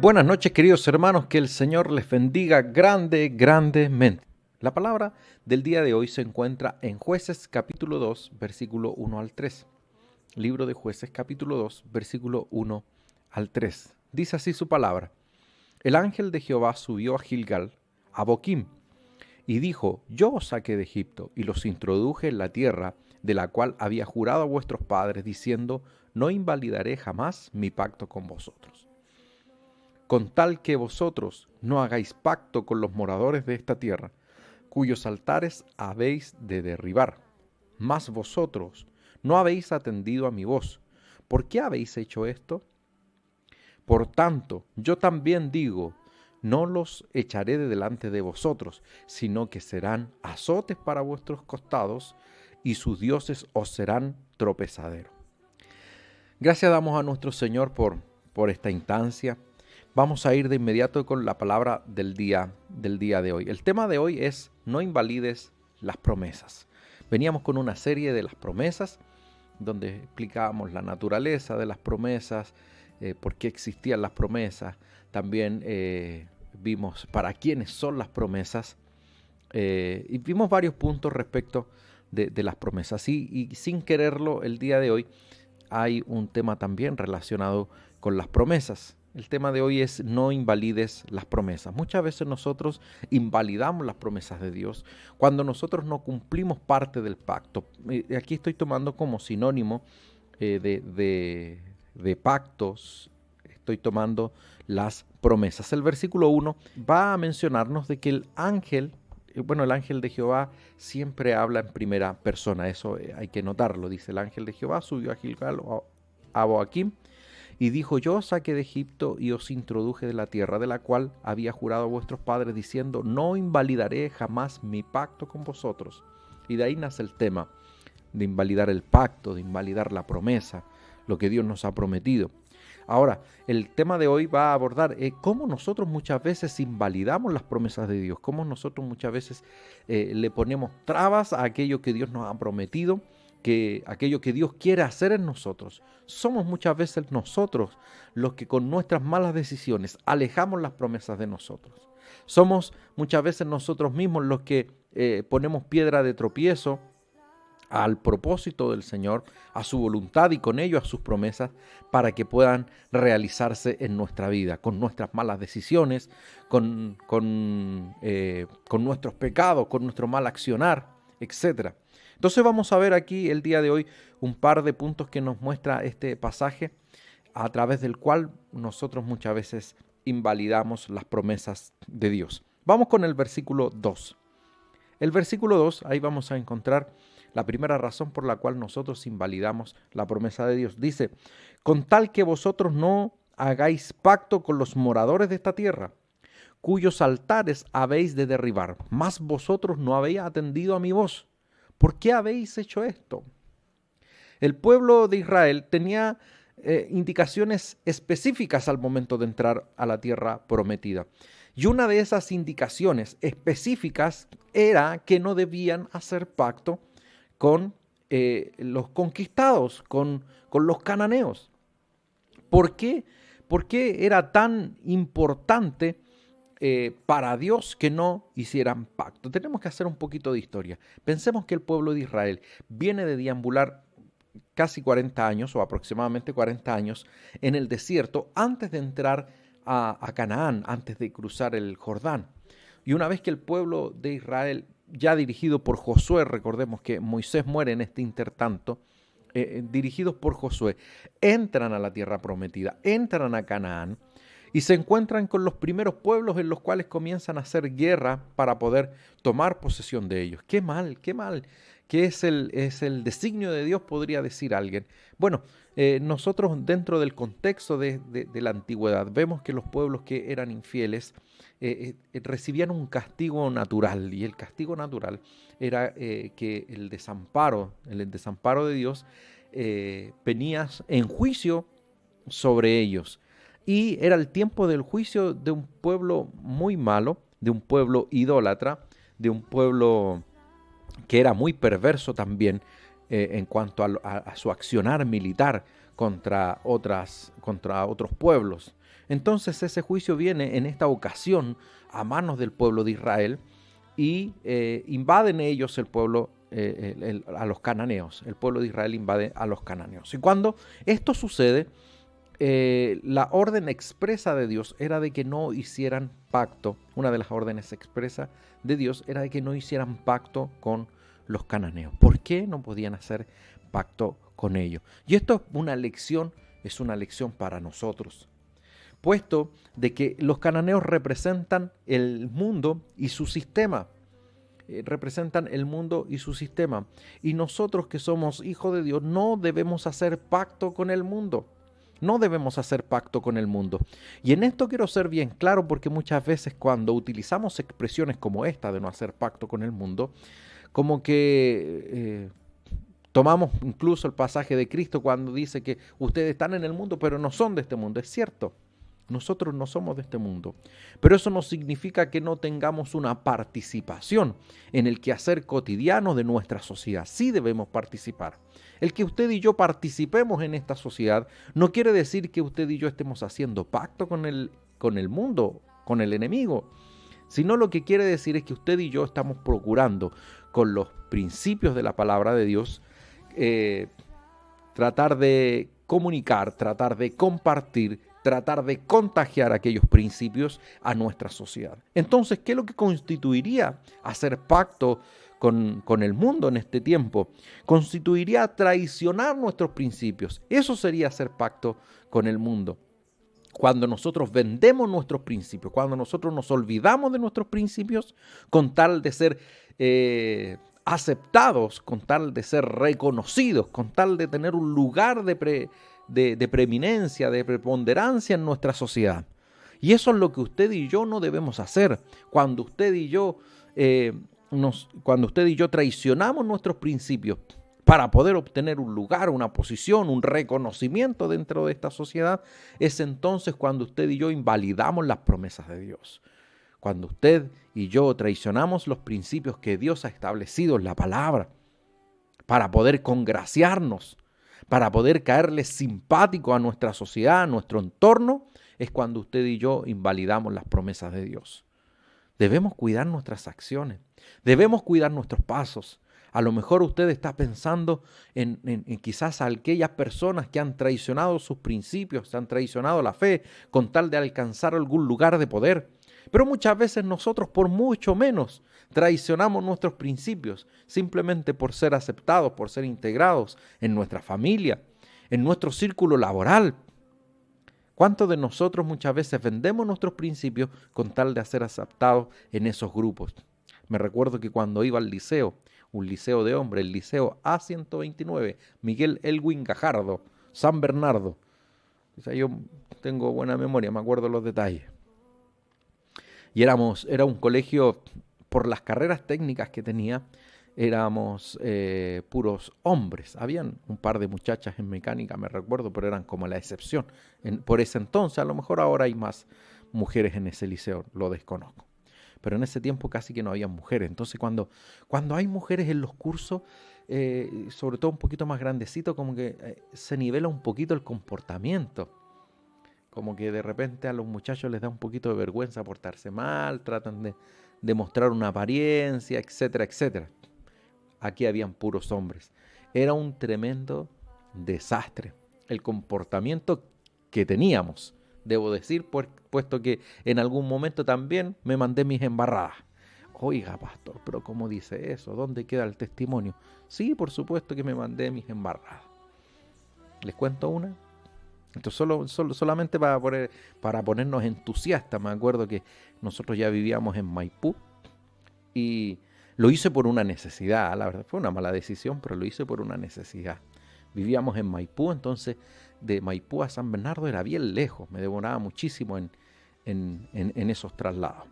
Buenas noches, queridos hermanos, que el Señor les bendiga grandemente. La palabra del día de hoy se encuentra en Jueces capítulo 2, versículo 1 al 3. Libro de Jueces capítulo 2, versículo 1 al 3. Dice así su palabra. El ángel de Jehová subió a Gilgal, a Boquim, y dijo, yo os saqué de Egipto y los introduje en la tierra de la cual había jurado a vuestros padres, diciendo, no invalidaré jamás mi pacto con vosotros. Con tal que vosotros no hagáis pacto con los moradores de esta tierra, cuyos altares habéis de derribar. Mas vosotros no habéis atendido a mi voz. ¿Por qué habéis hecho esto? Por tanto, yo también digo, no los echaré de delante de vosotros, sino que serán azotes para vuestros costados, y sus dioses os serán tropezadero. Gracias damos a nuestro Señor por esta instancia. Vamos a ir de inmediato con la palabra del día de hoy. El tema de hoy es no invalides las promesas. Veníamos con una serie de las promesas, donde explicábamos la naturaleza de las promesas, por qué existían las promesas. También vimos para quiénes son las promesas y vimos varios puntos respecto de las promesas. Y sin quererlo, el día de hoy hay un tema también relacionado con las promesas. El tema de hoy es no invalides las promesas. Muchas veces nosotros invalidamos las promesas de Dios cuando nosotros no cumplimos parte del pacto. Aquí estoy tomando como sinónimo de pactos, estoy tomando las promesas. El versículo 1 va a mencionarnos de que el ángel de Jehová siempre habla en primera persona. Eso hay que notarlo. Dice, el ángel de Jehová subió a Gilgal, a Boquim, y dijo, yo os saqué de Egipto y os introduje de la tierra de la cual había jurado a vuestros padres, diciendo, no invalidaré jamás mi pacto con vosotros. Y de ahí nace el tema de invalidar el pacto, de invalidar la promesa, lo que Dios nos ha prometido. Ahora, el tema de hoy va a abordar cómo nosotros muchas veces invalidamos las promesas de Dios, cómo nosotros muchas veces le ponemos trabas a aquello que Dios nos ha prometido, que aquello que Dios quiere hacer en nosotros. Somos muchas veces nosotros los que con nuestras malas decisiones alejamos las promesas de nosotros. Somos muchas veces nosotros mismos los que ponemos piedra de tropiezo al propósito del Señor, a su voluntad y con ello a sus promesas para que puedan realizarse en nuestra vida, con nuestras malas decisiones, con nuestros pecados, con nuestro mal accionar, etc. Entonces vamos a ver aquí el día de hoy un par de puntos que nos muestra este pasaje a través del cual nosotros muchas veces invalidamos las promesas de Dios. Vamos con el versículo 2. El versículo 2, ahí vamos a encontrar la primera razón por la cual nosotros invalidamos la promesa de Dios. Dice, con tal que vosotros no hagáis pacto con los moradores de esta tierra, cuyos altares habéis de derribar, mas vosotros no habéis atendido a mi voz. ¿Por qué habéis hecho esto? El pueblo de Israel tenía indicaciones específicas al momento de entrar a la tierra prometida. Y una de esas indicaciones específicas era que no debían hacer pacto con los conquistados, con los cananeos. ¿Por qué? ¿Por qué era tan importante para Dios que no hicieran pacto? Tenemos que hacer un poquito de historia. Pensemos que el pueblo de Israel viene de deambular casi 40 años o aproximadamente 40 años en el desierto antes de entrar a Canaán, antes de cruzar el Jordán. Y una vez que el pueblo de Israel, ya dirigido por Josué, recordemos que Moisés muere en este intertanto, dirigidos por Josué, entran a la tierra prometida, entran a Canaán y se encuentran con los primeros pueblos en los cuales comienzan a hacer guerra para poder tomar posesión de ellos. ¡Qué mal, qué mal! ¿Qué es el designio de Dios?, podría decir alguien. Bueno, nosotros dentro del contexto de la antigüedad vemos que los pueblos que eran infieles recibían un castigo natural, y el castigo natural era que el desamparo de Dios venía en juicio sobre ellos. Y era el tiempo del juicio de un pueblo muy malo, de un pueblo idólatra, de un pueblo que era muy perverso también en cuanto a su accionar militar contra otros pueblos. Entonces ese juicio viene en esta ocasión a manos del pueblo de Israel y invaden ellos el pueblo, a los cananeos. El pueblo de Israel invade a los cananeos. Y cuando esto sucede, la orden expresa de Dios era de que no hicieran pacto. Una de las órdenes expresas de Dios era de que no hicieran pacto con los cananeos. ¿Por qué no podían hacer pacto con ellos? Y esto es una lección para nosotros, puesto de que los cananeos representan el mundo y su sistema. Representan el mundo y su sistema. Y nosotros que somos hijos de Dios no debemos hacer pacto con el mundo. No debemos hacer pacto con el mundo. Y en esto quiero ser bien claro, porque muchas veces cuando utilizamos expresiones como esta de no hacer pacto con el mundo, como que tomamos incluso el pasaje de Cristo cuando dice que ustedes están en el mundo pero no son de este mundo. Es cierto, nosotros no somos de este mundo, pero eso no significa que no tengamos una participación en el quehacer cotidiano de nuestra sociedad. Sí debemos participar. El que usted y yo participemos en esta sociedad no quiere decir que usted y yo estemos haciendo pacto con el mundo, con el enemigo, sino lo que quiere decir es que usted y yo estamos procurando, con los principios de la palabra de Dios, tratar de comunicar, tratar de compartir, tratar de contagiar aquellos principios a nuestra sociedad. Entonces, ¿qué es lo que constituiría hacer pacto con el mundo en este tiempo? Constituiría traicionar nuestros principios. Eso sería hacer pacto con el mundo. Cuando nosotros vendemos nuestros principios, cuando nosotros nos olvidamos de nuestros principios con tal de ser aceptados, con tal de ser reconocidos, con tal de tener un lugar de preeminencia, de preponderancia en nuestra sociedad. Y eso es lo que usted y yo no debemos hacer. Cuando usted y yo traicionamos nuestros principios para poder obtener un lugar, una posición, un reconocimiento dentro de esta sociedad, es entonces cuando usted y yo invalidamos las promesas de Dios. Cuando usted y yo traicionamos los principios que Dios ha establecido en la palabra para poder congraciarnos, para poder caerle simpático a nuestra sociedad, a nuestro entorno, es cuando usted y yo invalidamos las promesas de Dios. Debemos cuidar nuestras acciones, debemos cuidar nuestros pasos. A lo mejor usted está pensando en quizás a aquellas personas que han traicionado sus principios, han traicionado la fe con tal de alcanzar algún lugar de poder. Pero muchas veces nosotros por mucho menos traicionamos nuestros principios simplemente por ser aceptados, por ser integrados en nuestra familia, en nuestro círculo laboral. ¿Cuántos de nosotros muchas veces vendemos nuestros principios con tal de ser aceptados en esos grupos? Me recuerdo que cuando iba al liceo, un liceo de hombres, el liceo A129, Miguel Elwin Gajardo, San Bernardo. O sea, yo tengo buena memoria, me acuerdo los detalles. Y era un colegio, por las carreras técnicas que tenía, éramos puros hombres. Habían un par de muchachas en mecánica, me recuerdo, pero eran como la excepción. Por ese entonces, a lo mejor ahora hay más mujeres en ese liceo, lo desconozco. Pero en ese tiempo casi que no había mujeres. Entonces cuando hay mujeres en los cursos, sobre todo un poquito más grandecito, como que se nivela un poquito el comportamiento. Como que de repente a los muchachos les da un poquito de vergüenza portarse mal, tratan de mostrar una apariencia, etcétera, etcétera. Aquí habían puros hombres. Era un tremendo desastre el comportamiento que teníamos. Debo decir, puesto que en algún momento también me mandé mis embarradas. Oiga, pastor, pero ¿cómo dice eso? ¿Dónde queda el testimonio? Sí, por supuesto que me mandé mis embarradas. ¿Les cuento una? Entonces solamente para ponernos entusiastas. Me acuerdo que nosotros ya vivíamos en Maipú y lo hice por una necesidad. La verdad fue una mala decisión, pero lo hice por una necesidad. Vivíamos en Maipú, entonces de Maipú a San Bernardo era bien lejos, me demoraba muchísimo en esos traslados.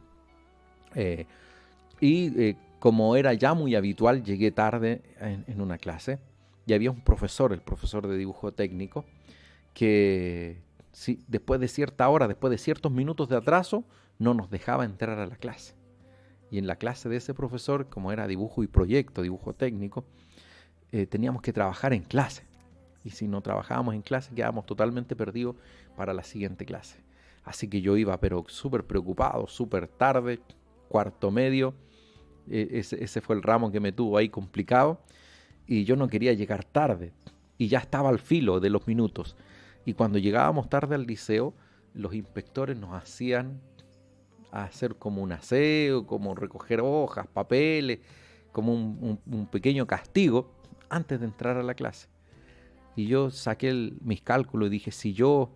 Como era ya muy habitual, llegué tarde en una clase y había un profesor, el profesor de dibujo técnico, que después de cierta hora, después de ciertos minutos de atraso, no nos dejaba entrar a la clase. Y en la clase de ese profesor, como era dibujo y proyecto, dibujo técnico, teníamos que trabajar en clase. Y si no trabajábamos en clase, quedábamos totalmente perdidos para la siguiente clase. Así que yo iba pero súper preocupado, súper tarde, cuarto medio. Ese fue el ramo que me tuvo ahí complicado y yo no quería llegar tarde y ya estaba al filo de los minutos. Y cuando llegábamos tarde al liceo, los inspectores nos hacían hacer como un aseo, como recoger hojas, papeles, como un pequeño castigo antes de entrar a la clase. Y yo saqué mis cálculos y dije, si yo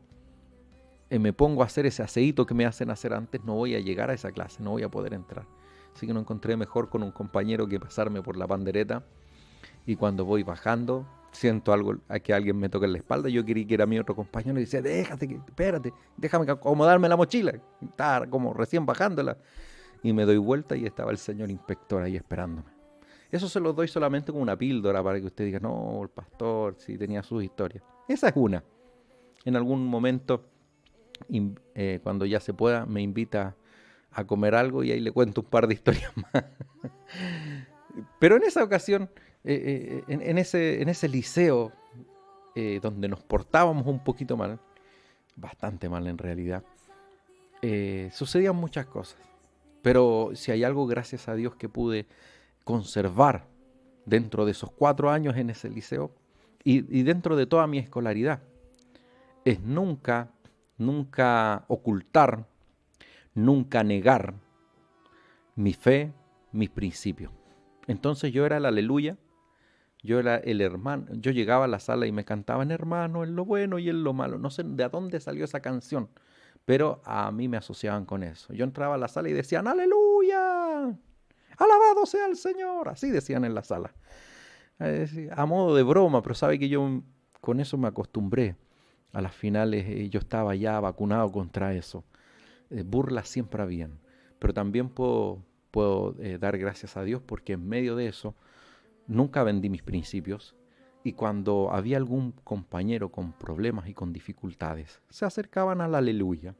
me pongo a hacer ese aseíto que me hacen hacer antes, no voy a llegar a esa clase, no voy a poder entrar. Así que no encontré mejor con un compañero que pasarme por la pandereta. Y cuando voy bajando, siento algo, a que alguien me toca en la espalda. Yo creí que era mi otro compañero y decía, espérate, déjame acomodarme la mochila. Estaba como recién bajándola. Y me doy vuelta y estaba el señor inspector ahí esperándome. Eso se lo doy solamente como una píldora para que usted diga, no, el pastor sí tenía sus historias. Esa es una. En algún momento, cuando ya se pueda, me invita a comer algo y ahí le cuento un par de historias más. Pero en esa ocasión, en ese liceo donde nos portábamos un poquito mal, bastante mal en realidad, sucedían muchas cosas. Pero si hay algo, gracias a Dios, que pude conservar dentro de esos 4 años en ese liceo y dentro de toda mi escolaridad, es nunca ocultar, nunca negar mi fe, mis principios. Entonces yo era el aleluya, yo era el hermano, yo llegaba a la sala y me cantaban hermano en lo bueno y en lo malo. No sé de dónde salió esa canción, pero a mí me asociaban con eso. Yo entraba a la sala y decían aleluya, alabado sea el Señor, así decían en la sala. A modo de broma, pero sabe que yo con eso me acostumbré. A las finales yo estaba ya vacunado contra eso. Burlas siempre habían, pero también puedo dar gracias a Dios porque en medio de eso nunca vendí mis principios y cuando había algún compañero con problemas y con dificultades, se acercaban al aleluya,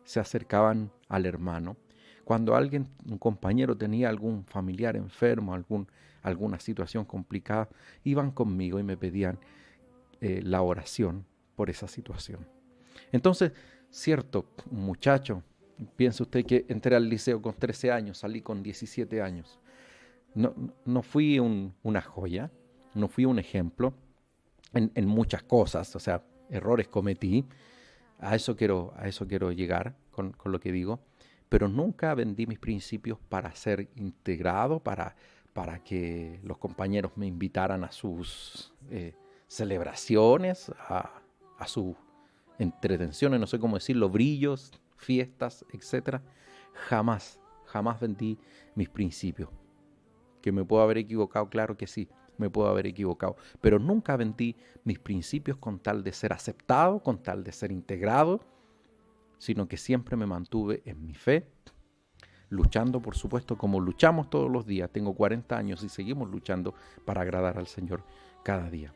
se acercaban al hermano. Cuando un compañero tenía algún familiar enfermo, alguna situación complicada, iban conmigo y me pedían la oración por esa situación. Entonces, cierto, un muchacho, piensa usted que entré al liceo con 13 años, salí con 17 años. No fui una joya, no fui un ejemplo en muchas cosas, o sea, errores cometí, a eso quiero llegar con lo que digo, pero nunca vendí mis principios para ser integrado, para que los compañeros me invitaran a sus celebraciones, a sus entretenciones, no sé cómo decirlo, brillos, fiestas, etc. Jamás vendí mis principios. ¿Que me puedo haber equivocado? Claro que sí, me puedo haber equivocado. Pero nunca vendí mis principios con tal de ser aceptado, con tal de ser integrado, sino que siempre me mantuve en mi fe, luchando, por supuesto, como luchamos todos los días. Tengo 40 años y seguimos luchando para agradar al Señor cada día.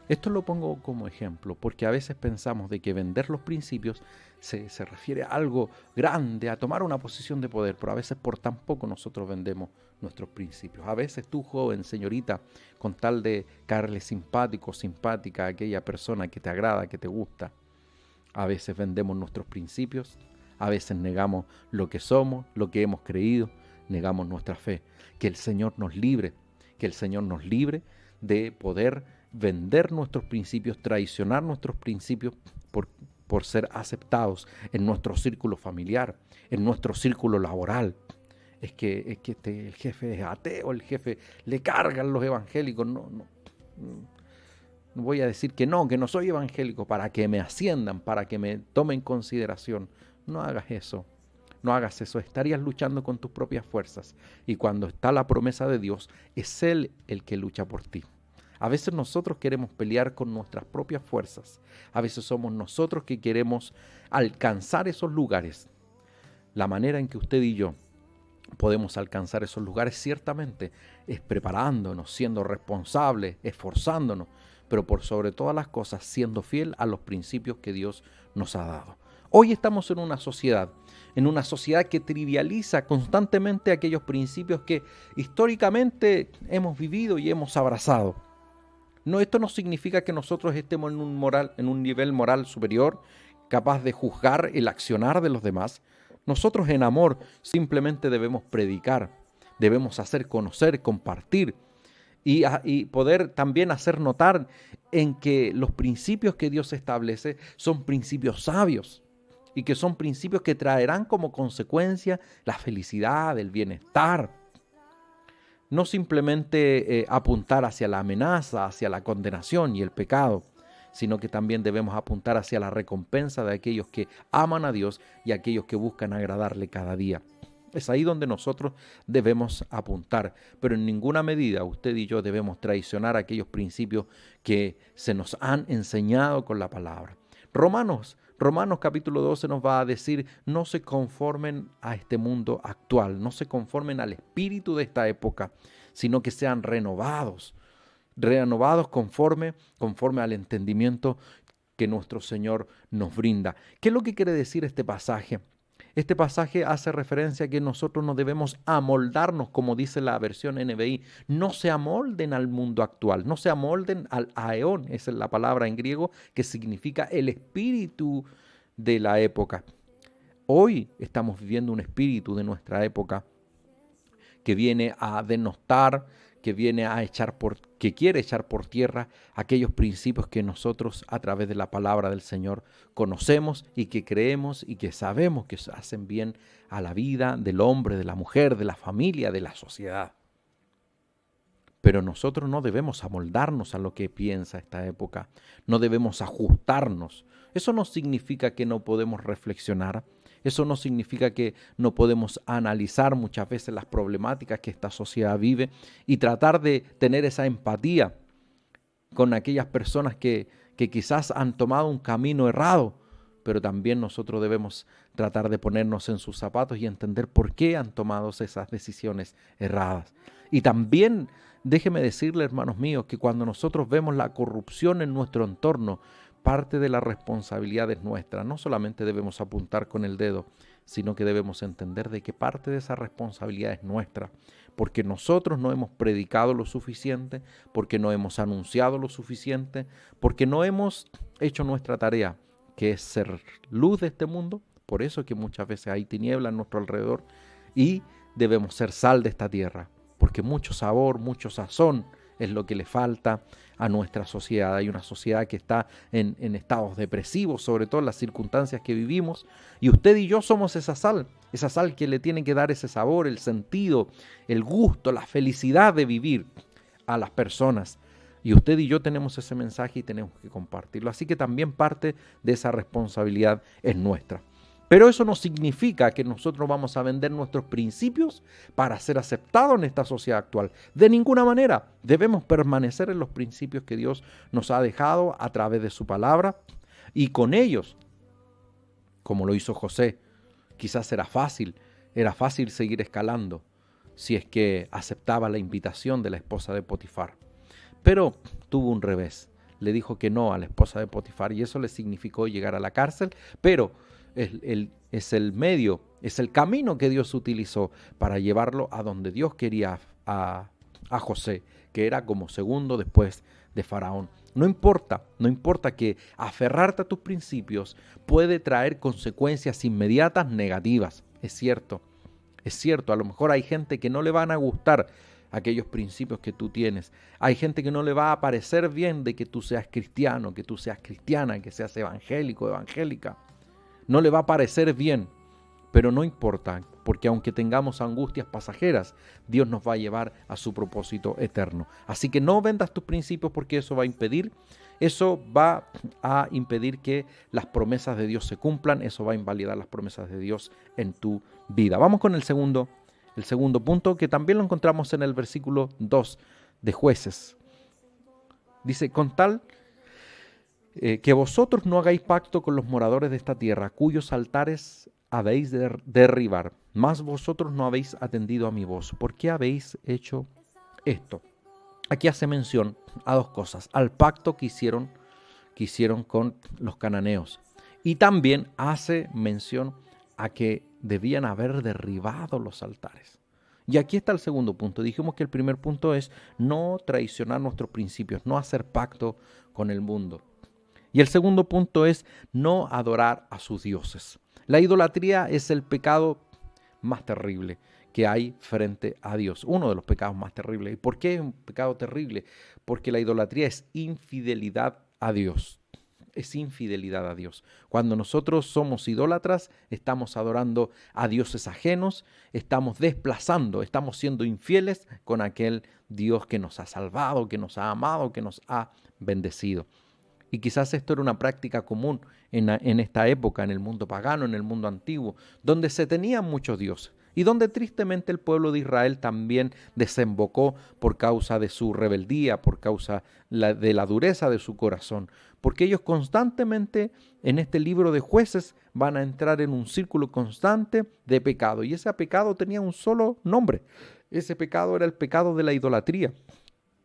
Esto lo pongo como ejemplo porque a veces pensamos de que vender los principios se refiere a algo grande, a tomar una posición de poder, pero a veces por tan poco nosotros vendemos nuestros principios. A veces tú, joven, señorita, con tal de caerle simpático o simpática a aquella persona que te agrada, que te gusta, a veces vendemos nuestros principios, a veces negamos lo que somos, lo que hemos creído, negamos nuestra fe. Que el Señor nos libre, de poder vender nuestros principios, traicionar nuestros principios por ser aceptados en nuestro círculo familiar, en nuestro círculo laboral. Es que el jefe es ateo, el jefe le cargan los evangélicos. No voy a decir que no soy evangélico para que me asciendan, para que me tomen en consideración. No hagas eso. No hagas eso, estarías luchando con tus propias fuerzas. Y cuando está la promesa de Dios, es Él el que lucha por ti. A veces nosotros queremos pelear con nuestras propias fuerzas. A veces somos nosotros que queremos alcanzar esos lugares. La manera en que usted y yo podemos alcanzar esos lugares ciertamente es preparándonos, siendo responsables, esforzándonos, pero por sobre todas las cosas siendo fiel a los principios que Dios nos ha dado. Hoy estamos en una sociedad que trivializa constantemente aquellos principios que históricamente hemos vivido y hemos abrazado. No, esto no significa que nosotros estemos en un nivel moral superior, capaz de juzgar el accionar de los demás. Nosotros en amor simplemente debemos predicar, debemos hacer conocer, compartir y poder también hacer notar en que los principios que Dios establece son principios sabios y que son principios que traerán como consecuencia la felicidad, el bienestar. No simplemente apuntar hacia la amenaza, hacia la condenación y el pecado, sino que también debemos apuntar hacia la recompensa de aquellos que aman a Dios y aquellos que buscan agradarle cada día. Es ahí donde nosotros debemos apuntar, pero en ninguna medida usted y yo debemos traicionar aquellos principios que se nos han enseñado con la palabra. Romanos capítulo 12 nos va a decir, no se conformen a este mundo actual, no se conformen al espíritu de esta época, sino que sean renovados conforme al entendimiento que nuestro Señor nos brinda. ¿Qué es lo que quiere decir este pasaje? Este pasaje hace referencia a que nosotros no debemos amoldarnos, como dice la versión NBI. No se amolden al mundo actual, no se amolden al aeón, esa es la palabra en griego que significa el espíritu de la época. Hoy estamos viviendo un espíritu de nuestra época que viene a denostar, que quiere echar por tierra aquellos principios que nosotros a través de la palabra del Señor conocemos y que creemos y que sabemos que hacen bien a la vida del hombre, de la mujer, de la familia, de la sociedad. Pero nosotros no debemos amoldarnos a lo que piensa esta época, no debemos ajustarnos. Eso no significa que no podemos reflexionar. Eso no significa que no podemos analizar muchas veces las problemáticas que esta sociedad vive y tratar de tener esa empatía con aquellas personas que quizás han tomado un camino errado, pero también nosotros debemos tratar de ponernos en sus zapatos y entender por qué han tomado esas decisiones erradas. Y también déjeme decirle, hermanos míos, que cuando nosotros vemos la corrupción en nuestro entorno, parte de la responsabilidad es nuestra. No solamente debemos apuntar con el dedo, sino que debemos entender de que parte de esa responsabilidad es nuestra, porque nosotros no hemos predicado lo suficiente, porque no hemos anunciado lo suficiente, porque no hemos hecho nuestra tarea, que es ser luz de este mundo. Por eso es que muchas veces hay tiniebla en nuestro alrededor y debemos ser sal de esta tierra, porque mucho sabor, mucho sazón es lo que le falta a nuestra sociedad. Hay una sociedad que está en estados depresivos, sobre todo en las circunstancias que vivimos, y usted y yo somos esa sal que le tiene que dar ese sabor, el sentido, el gusto, la felicidad de vivir a las personas. Y usted y yo tenemos ese mensaje y tenemos que compartirlo. Así que también parte de esa responsabilidad es nuestra. Pero eso no significa que nosotros vamos a vender nuestros principios para ser aceptados en esta sociedad actual. De ninguna manera. Debemos permanecer en los principios que Dios nos ha dejado a través de su palabra y con ellos, como lo hizo José, quizás era fácil seguir escalando si es que aceptaba la invitación de la esposa de Potifar. Pero tuvo un revés. Le dijo que no a la esposa de Potifar y eso le significó llegar a la cárcel, pero es el medio, es el camino que Dios utilizó para llevarlo a donde Dios quería a José, que era como segundo después de Faraón. No importa que aferrarte a tus principios puede traer consecuencias inmediatas negativas. Es cierto, a lo mejor hay gente que no le van a gustar aquellos principios que tú tienes. Hay gente que no le va a parecer bien de que tú seas cristiano, que tú seas cristiana, que seas evangélico, evangélica. No le va a parecer bien, pero no importa, porque aunque tengamos angustias pasajeras, Dios nos va a llevar a su propósito eterno. Así que no vendas tus principios porque eso va a impedir que las promesas de Dios se cumplan, eso va a invalidar las promesas de Dios en tu vida. Vamos con el segundo punto, que también lo encontramos en el versículo 2 de Jueces. Dice, con tal que vosotros no hagáis pacto con los moradores de esta tierra, cuyos altares habéis de derribar, mas vosotros no habéis atendido a mi voz. ¿Por qué habéis hecho esto? Aquí hace mención a dos cosas, al pacto que hicieron con los cananeos, y también hace mención a que debían haber derribado los altares. Y aquí está el segundo punto. Dijimos que el primer punto es no traicionar nuestros principios, no hacer pacto con el mundo. Y el segundo punto es no adorar a sus dioses. La idolatría es el pecado más terrible que hay frente a Dios. Uno de los pecados más terribles. ¿Y por qué es un pecado terrible? Porque la idolatría es infidelidad a Dios. Es infidelidad a Dios. Cuando nosotros somos idólatras, estamos adorando a dioses ajenos, estamos desplazando, estamos siendo infieles con aquel Dios que nos ha salvado, que nos ha amado, que nos ha bendecido. Y quizás esto era una práctica común en esta época, en el mundo pagano, en el mundo antiguo, donde se tenían muchos dioses y donde tristemente el pueblo de Israel también desembocó por causa de su rebeldía, por causa de la dureza de su corazón, porque ellos constantemente en este libro de Jueces van a entrar en un círculo constante de pecado, y ese pecado tenía un solo nombre. Ese pecado era el pecado de la idolatría.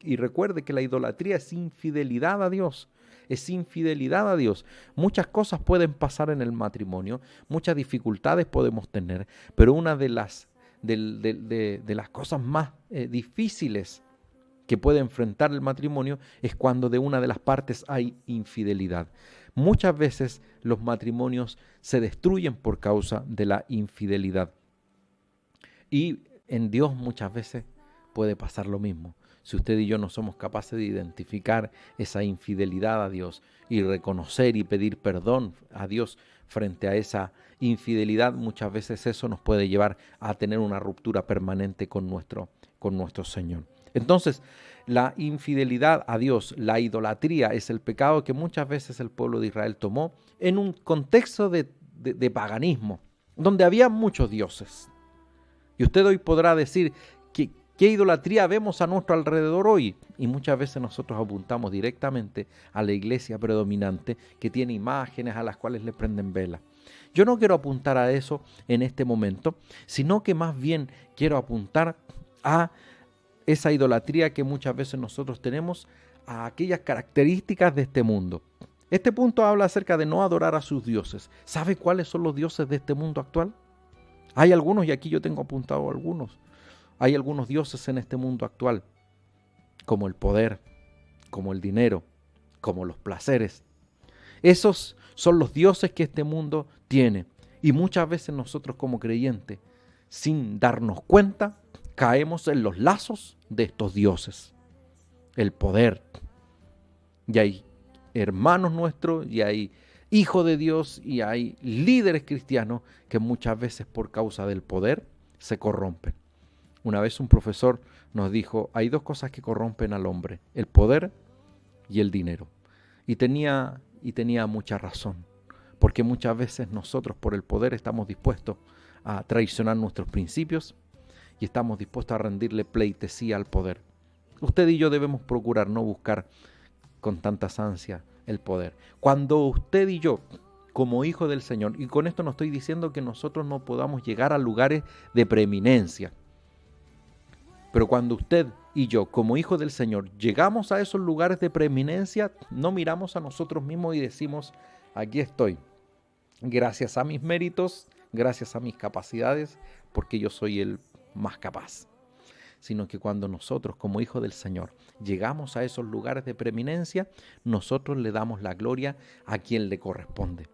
Y recuerde que la idolatría es infidelidad a Dios. Es infidelidad a Dios. Muchas cosas pueden pasar en el matrimonio, muchas dificultades podemos tener, pero una de las cosas más difíciles que puede enfrentar el matrimonio es cuando de una de las partes hay infidelidad. Muchas veces los matrimonios se destruyen por causa de la infidelidad. Y en Dios muchas veces puede pasar lo mismo. Si usted y yo no somos capaces de identificar esa infidelidad a Dios y reconocer y pedir perdón a Dios frente a esa infidelidad, muchas veces eso nos puede llevar a tener una ruptura permanente con nuestro Señor. Entonces, la infidelidad a Dios, la idolatría, es el pecado que muchas veces el pueblo de Israel tomó en un contexto de paganismo, donde había muchos dioses. Y usted hoy podrá decir que ¿qué idolatría vemos a nuestro alrededor hoy? Y muchas veces nosotros apuntamos directamente a la iglesia predominante que tiene imágenes a las cuales le prenden vela. Yo no quiero apuntar a eso en este momento, sino que más bien quiero apuntar a esa idolatría que muchas veces nosotros tenemos, a aquellas características de este mundo. Este punto habla acerca de no adorar a sus dioses. ¿Sabe cuáles son los dioses de este mundo actual? Hay algunos, y aquí yo tengo apuntado algunos. Hay algunos dioses en este mundo actual, como el poder, como el dinero, como los placeres. Esos son los dioses que este mundo tiene. Y muchas veces nosotros como creyentes, sin darnos cuenta, caemos en los lazos de estos dioses. El poder. Y hay hermanos nuestros, y hay hijos de Dios, y hay líderes cristianos que muchas veces por causa del poder se corrompen. Una vez un profesor nos dijo, hay dos cosas que corrompen al hombre, el poder y el dinero. Y tenía mucha razón, porque muchas veces nosotros por el poder estamos dispuestos a traicionar nuestros principios y estamos dispuestos a rendirle pleitesía al poder. Usted y yo debemos procurar no buscar con tantas ansias el poder. Cuando usted y yo, como hijo del Señor, y con esto no estoy diciendo que nosotros no podamos llegar a lugares de preeminencia, pero cuando usted y yo, como hijos del Señor, llegamos a esos lugares de preeminencia, no miramos a nosotros mismos y decimos, aquí estoy, gracias a mis méritos, gracias a mis capacidades, porque yo soy el más capaz. Sino que cuando nosotros, como hijos del Señor, llegamos a esos lugares de preeminencia, nosotros le damos la gloria a quien le corresponde.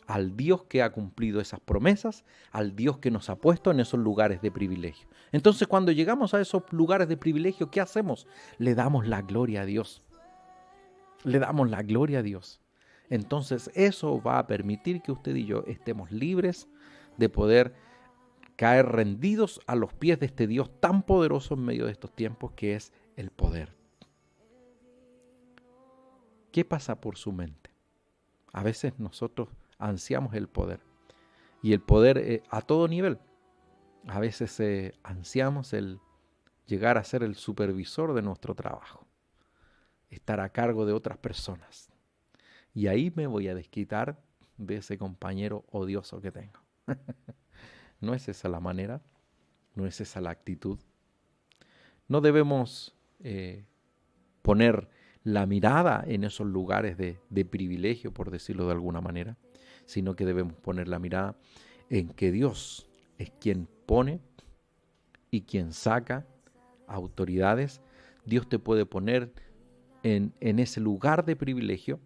Al Dios que ha cumplido esas promesas, al Dios que nos ha puesto en esos lugares de privilegio. Entonces, cuando llegamos a esos lugares de privilegio, ¿qué hacemos? Le damos la gloria a Dios. Le damos la gloria a Dios. Entonces, eso va a permitir que usted y yo estemos libres de poder caer rendidos a los pies de este Dios tan poderoso en medio de estos tiempos, que es el poder. ¿Qué pasa por su mente? A veces nosotros ansiamos el poder, y el poder a todo nivel. A veces ansiamos el llegar a ser el supervisor de nuestro trabajo, estar a cargo de otras personas, y ahí me voy a desquitar de ese compañero odioso que tengo. No es esa la manera, no es esa la actitud. No debemos poner la mirada en esos lugares de privilegio, por decirlo de alguna manera, sino que debemos poner la mirada en que Dios es quien pone y quien saca autoridades. Dios te puede poner en ese lugar de privilegio,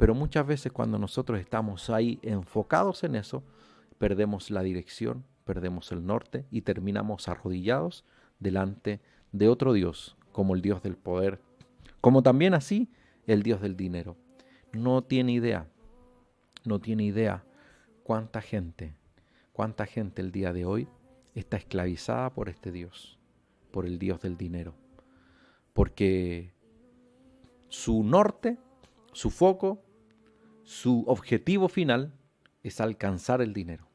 Pero muchas veces cuando nosotros estamos ahí enfocados en eso, perdemos la dirección, perdemos el norte y terminamos arrodillados delante de otro Dios, como el Dios del poder, como también así el Dios del dinero. No tiene idea cuánta gente el día de hoy está esclavizada por este Dios, por el Dios del dinero. Porque su norte, su foco, su objetivo final es alcanzar el dinero.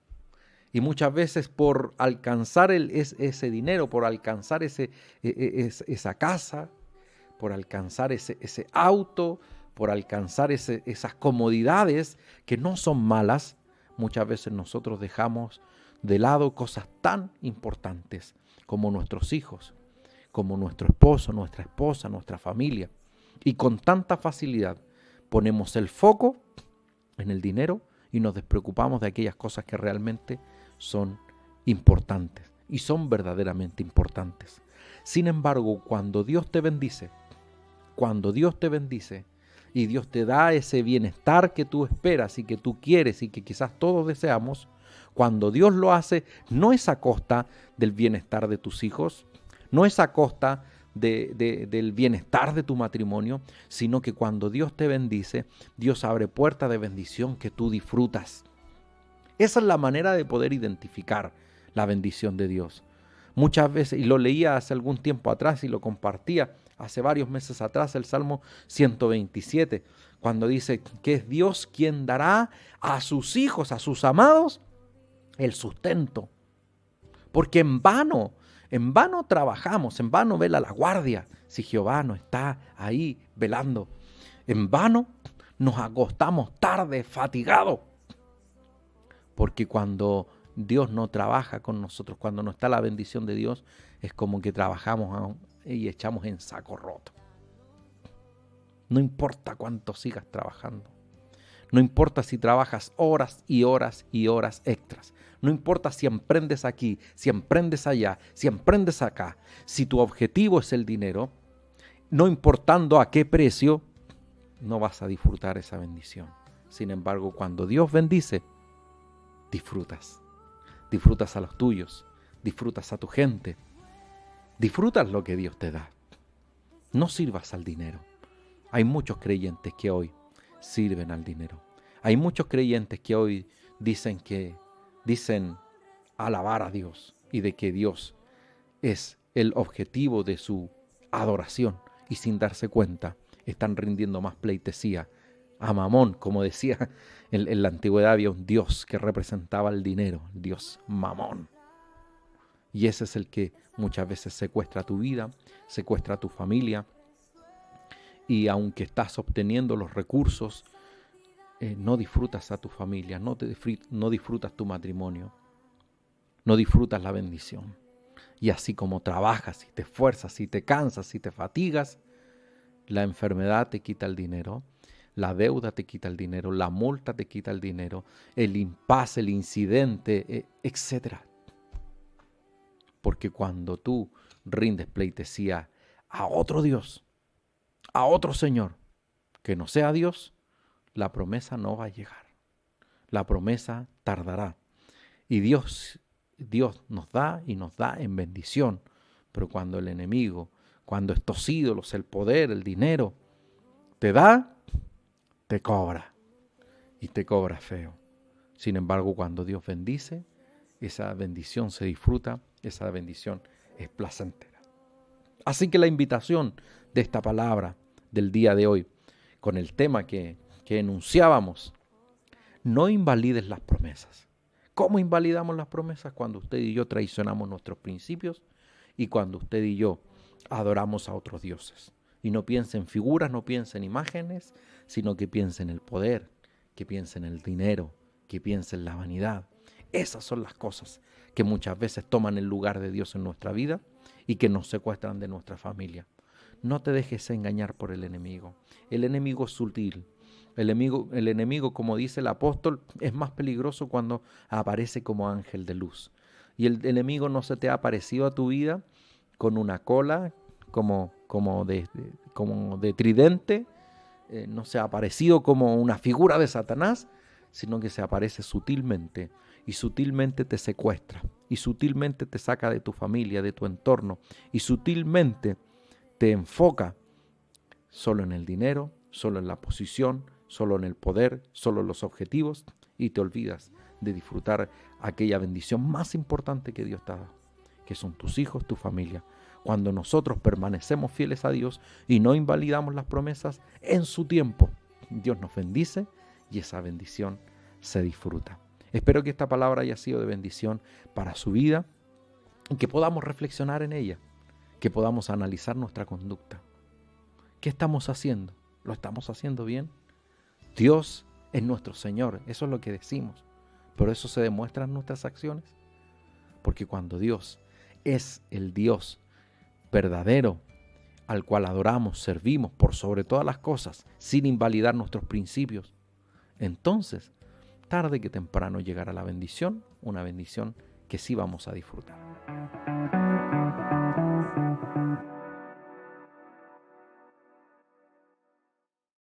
Y muchas veces por alcanzar ese dinero, por alcanzar esa casa, por alcanzar ese auto, por alcanzar esas comodidades que no son malas, muchas veces nosotros dejamos de lado cosas tan importantes como nuestros hijos, como nuestro esposo, nuestra esposa, nuestra familia. Y con tanta facilidad ponemos el foco en el dinero y nos despreocupamos de aquellas cosas que realmente son importantes y son verdaderamente importantes. Sin embargo, cuando Dios te bendice y Dios te da ese bienestar que tú esperas y que tú quieres y que quizás todos deseamos, cuando Dios lo hace, no es a costa del bienestar de tus hijos, no es a costa del bienestar de tu matrimonio, sino que cuando Dios te bendice, Dios abre puertas de bendición que tú disfrutas. Esa es la manera de poder identificar la bendición de Dios. Muchas veces, y lo leía hace algún tiempo atrás y lo compartía hace varios meses atrás, el Salmo 127, cuando dice que es Dios quien dará a sus hijos, a sus amados, el sustento. Porque en vano trabajamos, en vano vela la guardia si Jehová no está ahí velando. En vano nos acostamos tarde, fatigados. Porque cuando Dios no trabaja con nosotros, cuando no está la bendición de Dios, es como que trabajamos y echamos en saco roto. No importa cuánto sigas trabajando. No importa si trabajas horas y horas y horas extras. No importa si emprendes aquí, si emprendes allá, si emprendes acá. Si tu objetivo es el dinero, no importando a qué precio, no vas a disfrutar esa bendición. Sin embargo, cuando Dios bendice, disfrutas. Disfrutas a los tuyos, disfrutas a tu gente, disfrutas lo que Dios te da. No sirvas al dinero. Hay muchos creyentes que hoy sirven al dinero. Hay muchos creyentes que hoy dicen alabar a Dios y de que Dios es el objetivo de su adoración y sin darse cuenta están rindiendo más pleitesía a Mamón. Como decía en la antigüedad, había un dios que representaba el dinero, el dios Mamón. Y ese es el que muchas veces secuestra tu vida, secuestra tu familia. Y aunque estás obteniendo los recursos, no disfrutas a tu familia, no disfrutas tu matrimonio, no disfrutas la bendición. Y así como trabajas y te esfuerzas y te cansas y te fatigas, la enfermedad te quita el dinero, la deuda te quita el dinero, la multa te quita el dinero, el impasse, el incidente, etc. Porque cuando tú rindes pleitesía a otro Dios, a otro Señor, que no sea Dios, la promesa no va a llegar. La promesa tardará. Y Dios nos da y nos da en bendición. Pero cuando el enemigo, cuando estos ídolos, el poder, el dinero, te da, te cobra. Y te cobra feo. Sin embargo, cuando Dios bendice, esa bendición se disfruta, esa bendición es placentera. Así que la invitación de esta palabra del día de hoy, con el tema que enunciábamos, no invalides las promesas. ¿Cómo invalidamos las promesas? Cuando usted y yo traicionamos nuestros principios y cuando usted y yo adoramos a otros dioses. Y no piense en figuras, no piense en imágenes, sino que piense en el poder, que piense en el dinero, que piense en la vanidad. Esas son las cosas que muchas veces toman el lugar de Dios en nuestra vida y que nos secuestran de nuestra familia. No te dejes engañar por el enemigo. El enemigo es sutil. El enemigo, como dice el apóstol, es más peligroso cuando aparece como ángel de luz. Y el enemigo no se te ha aparecido a tu vida con una cola como de tridente, no se ha aparecido como una figura de Satanás, sino que se aparece sutilmente y sutilmente te secuestra y sutilmente te saca de tu familia, de tu entorno y sutilmente te enfoca solo en el dinero, solo en la posición, solo en el poder, solo en los objetivos y te olvidas de disfrutar aquella bendición más importante que Dios te ha dado, que son tus hijos, tu familia. Cuando nosotros permanecemos fieles a Dios y no invalidamos las promesas, en su tiempo Dios nos bendice y esa bendición se disfruta. Espero que esta palabra haya sido de bendición para su vida y que podamos reflexionar en ella, que podamos analizar nuestra conducta. ¿Qué estamos haciendo? ¿Lo estamos haciendo bien? Dios es nuestro Señor, eso es lo que decimos, pero eso se demuestra en nuestras acciones, porque cuando Dios es el Dios verdadero al cual adoramos, servimos por sobre todas las cosas, sin invalidar nuestros principios, entonces, tarde que temprano llegará la bendición, una bendición que sí vamos a disfrutar.